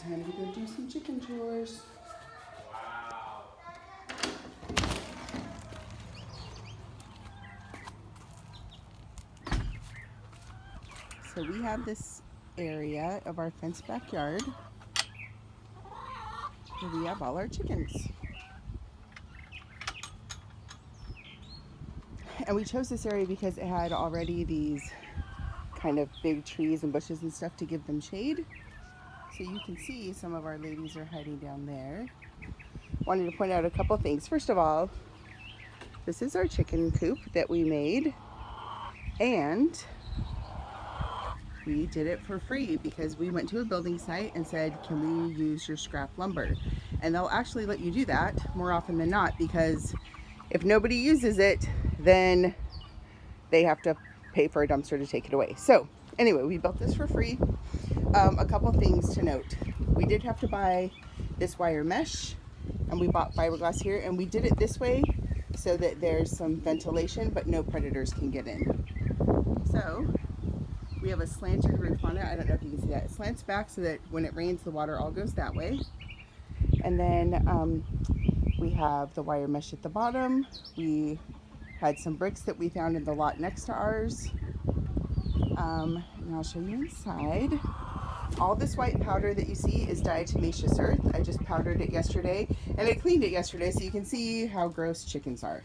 Time to go do some chicken chores. So we have this area of our fenced backyard where we have all our chickens. And we chose this area because it had already these kind of big trees and bushes and stuff to give them shade. So you can see some of our ladies are hiding down there. Wanted to point out a couple things. First of all, this is our chicken coop that we made, and we did it for free because we went to a building site and said, can we use your scrap lumber? And they'll actually let you do that more often than not, because if nobody uses it, then they have to pay for a dumpster to take it away. So anyway, we built this for free. A couple things to note. We did have to buy this wire mesh, and we bought fiberglass here, and we did it this way so that there's some ventilation but no predators can get in. So we have a slanted roof on it. I don't know if you can see that. It slants back so that when it rains the water all goes that way. And then we have the wire mesh at the bottom. We had some bricks that we found in the lot next to ours. And I'll show you inside. All this white powder that you see is diatomaceous earth. I just powdered it yesterday, and I cleaned it yesterday so you can see how gross chickens are.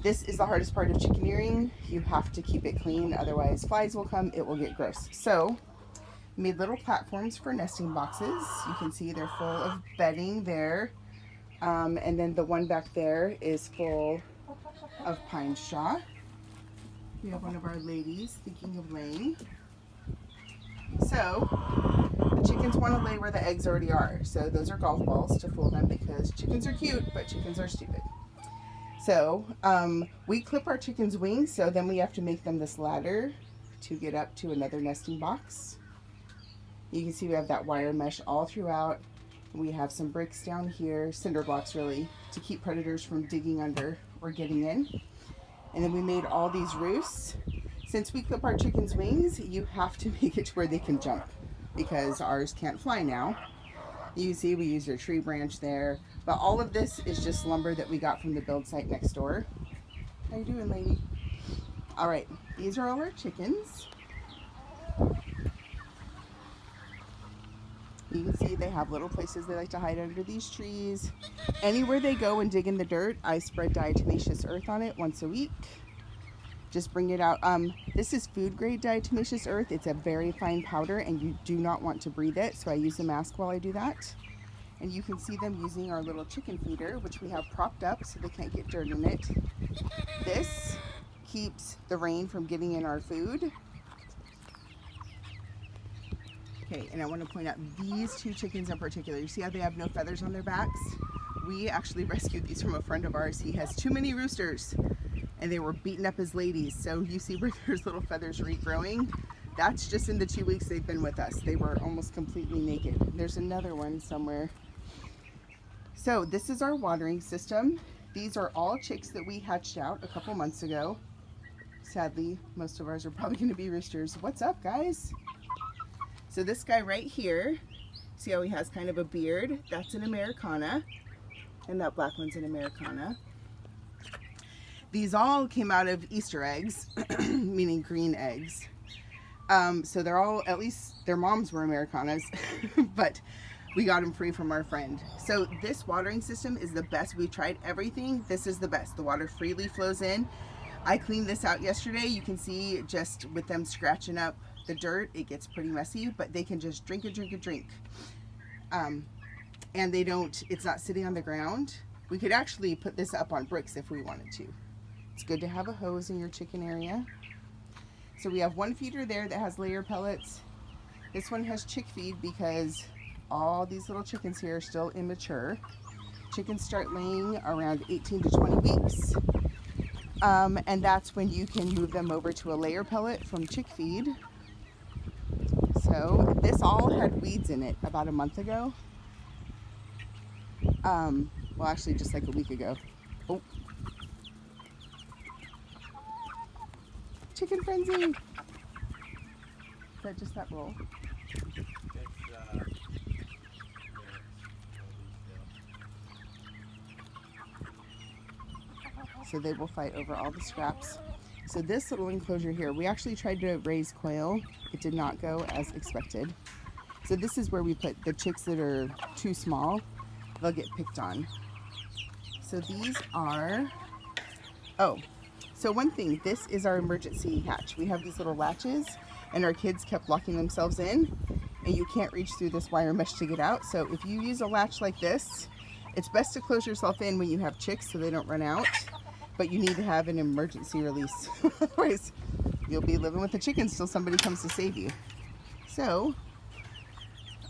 This is the hardest part of chickeneering. You have to keep it clean, otherwise flies will come, it will get gross. So, made little platforms for nesting boxes. You can see they're full of bedding there. And then the one back there is full of pine straw. We have one of our ladies thinking of laying. So, the chickens want to lay where the eggs already are. So those are golf balls to fool them, because chickens are cute, but chickens are stupid. So, we clip our chickens' wings, so then we have to make them this ladder to get up to another nesting box. You can see we have that wire mesh all throughout. We have some bricks down here, cinder blocks really, to keep predators from digging under or getting in. And then we made all these roosts. Since we clip our chickens' wings, you have to make it to where they can jump, because ours can't fly now. You see we used a tree branch there, but all of this is just lumber that we got from the build site next door. How you doing, lady? All right, these are all our chickens. You can see they have little places they like to hide under these trees. Anywhere they go and dig in the dirt, I spread diatomaceous earth on it once a week. Just bring it out. This is food grade diatomaceous earth. It's a very fine powder and you do not want to breathe it, so I use a mask while I do that. And you can see them using our little chicken feeder, which we have propped up so they can't get dirt in it. This keeps the rain from getting in our food. Okay, and I want to point out these two chickens in particular. You see how they have no feathers on their backs? We actually rescued these from a friend of ours. He has too many roosters and they were beating up his ladies. So you see where there's little feathers regrowing? That's just in the 2 weeks they've been with us. They were almost completely naked. There's another one somewhere. So this is our watering system. These are all chicks that we hatched out a couple months ago. Sadly, most of ours are probably going to be roosters. What's up, guys? So this guy right here, see how he has kind of a beard? That's an Americana, and that black one's an Americana. These all came out of Easter eggs, meaning green eggs. So they're all, at least their moms were Americanas, but we got them free from our friend. So this watering system is the best. We've tried everything. This is the best. The water freely flows in. I cleaned this out yesterday. You can see just with them scratching up the dirt, it gets pretty messy, but they can just drink and drink and drink. And they don't, it's not sitting on the ground. We could actually put this up on bricks if we wanted to. It's good to have a hose in your chicken area. So we have one feeder there that has layer pellets. This one has chick feed because all these little chickens here are still immature. Chickens start laying around 18 to 20 weeks. And that's when you can move them over to a layer pellet from chick feed. So this all had weeds in it about a month ago. Well, actually just like a week ago. Oh. Chicken frenzy. Is that just that roll? So they will fight over all the scraps. So this little enclosure here, we actually tried to raise quail. It did not go as expected. So this is where we put the chicks that are too small. They'll get picked on. So these are, oh, so one thing, this is our emergency hatch. We have these little latches and our kids kept locking themselves in and you can't reach through this wire mesh to get out. So if you use a latch like this, it's best to close yourself in when you have chicks so they don't run out, but you need to have an emergency release. Otherwise, you'll be living with the chickens till somebody comes to save you. So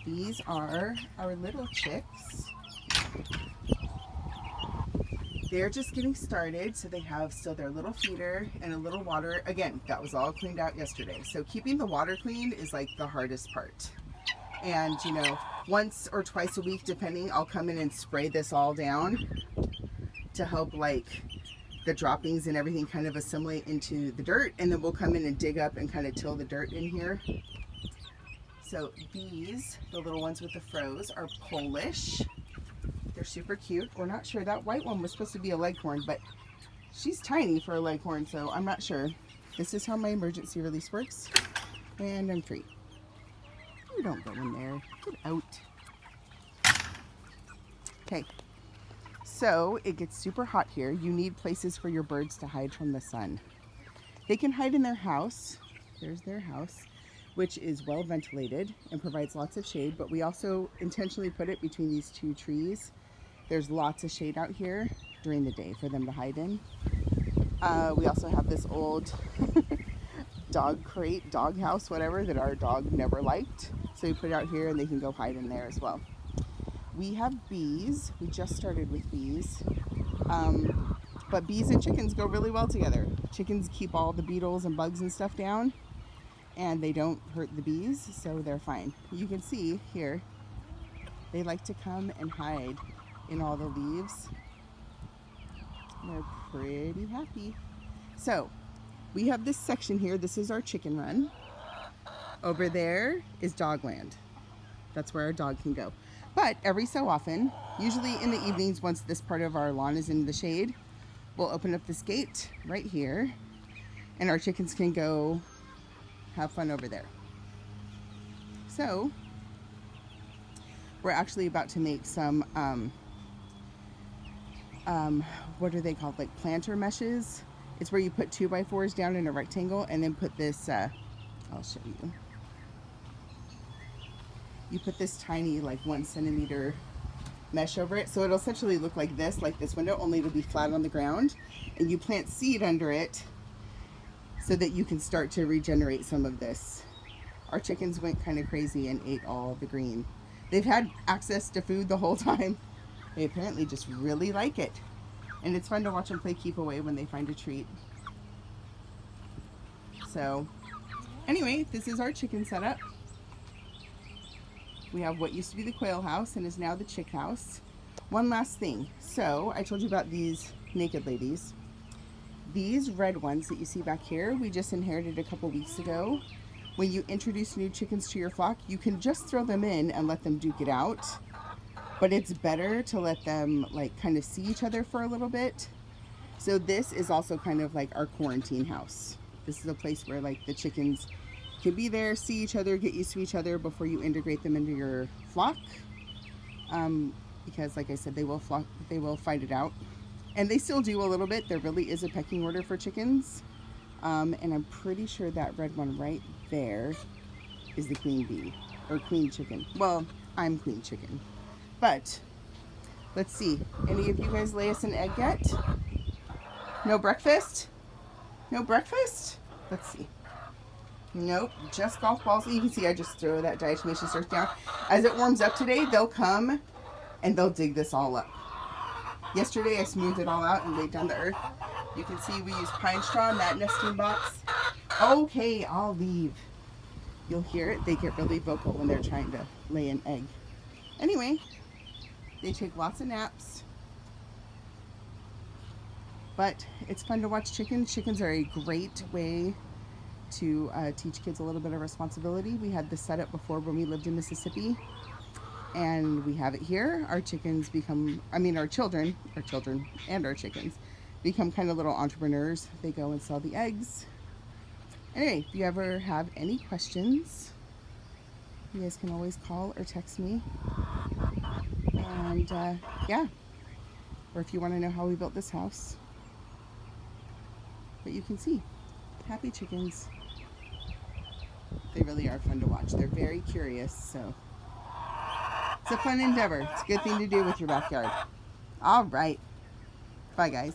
these are our little chicks. They're just getting started, so they have still their little feeder and a little water. Again, that was all cleaned out yesterday. So keeping the water clean is like the hardest part. And you know, once or twice a week, depending, I'll come in and spray this all down to help like the droppings and everything kind of assimilate into the dirt. And then we'll come in and dig up and kind of till the dirt in here. So these, the little ones with the froze, are Polish. They're super cute. We're not sure. That white one was supposed to be a leghorn, but she's tiny for a leghorn, so I'm not sure. This is how my emergency release works. And I'm free. You don't go in there. Get out. Okay. So it gets super hot here. You need places for your birds to hide from the sun. They can hide in their house. There's their house, which is well ventilated and provides lots of shade, but we also intentionally put it between these two trees. There's lots of shade out here during the day for them to hide in. We also have this old dog crate, dog house, whatever, that our dog never liked. So we put it out here and they can go hide in there as well. We have bees. We just started with bees. But bees and chickens go really well together. Chickens keep all the beetles and bugs and stuff down, and they don't hurt the bees, so they're fine. You can see here, they like to come and hide in all the leaves. They're pretty happy. So we have this section here. This is our chicken run. Over there is Dogland. That's where our dog can go. But every so often, usually in the evenings, once this part of our lawn is in the shade, we'll open up this gate right here and our chickens can go have fun over there. So we're actually about to make some what are they called, like planter meshes. It's where you put 2x4s down in a rectangle and then put this I'll show you. You put this tiny like 1 centimeter mesh over it, so it'll essentially look like this window, only it'll be flat on the ground, and you plant seed under it so that you can start to regenerate some of this. Our chickens went kind of crazy and ate all the green. They've had access to food the whole time. They apparently just really like it. And it's fun to watch them play keep away when they find a treat. So anyway, this is our chicken setup. We have what used to be the quail house and is now the chick house. One last thing. So I told you about these naked ladies. These red ones that you see back here, we just inherited a couple weeks ago. When you introduce new chickens to your flock, you can just throw them in and let them duke it out. But it's better to let them like kind of see each other for a little bit. So this is also kind of like our quarantine house. This is a place where like the chickens can be there, see each other, get used to each other before you integrate them into your flock. Because like I said, they will fight it out. And they still do a little bit. There really is a pecking order for chickens. And I'm pretty sure that red one right there is the queen bee, or queen chicken. Well, I'm queen chicken. But let's see, any of you guys lay us an egg yet? No breakfast? No breakfast? Let's see. Nope, just golf balls. You can see I just throw that diatomaceous starch down. As it warms up today, they'll come and they'll dig this all up. Yesterday I smoothed it all out and laid down the earth. You can see we use pine straw in that nesting box. Okay, I'll leave. You'll hear it. They get really vocal when they're trying to lay an egg. Anyway, they take lots of naps. But it's fun to watch chickens. Chickens are a great way to teach kids a little bit of responsibility. We had this set up before when we lived in Mississippi. And we have it here. Our chickens become, our children and our chickens become kind of little entrepreneurs. They go and sell the eggs. Anyway, if you ever have any questions, you guys can always call or text me. And yeah, or if you want to know how we built this house. But you can see, happy chickens. They really are fun to watch. They're very curious, so it's a fun endeavor. It's a good thing to do with your backyard. All right. Bye, guys.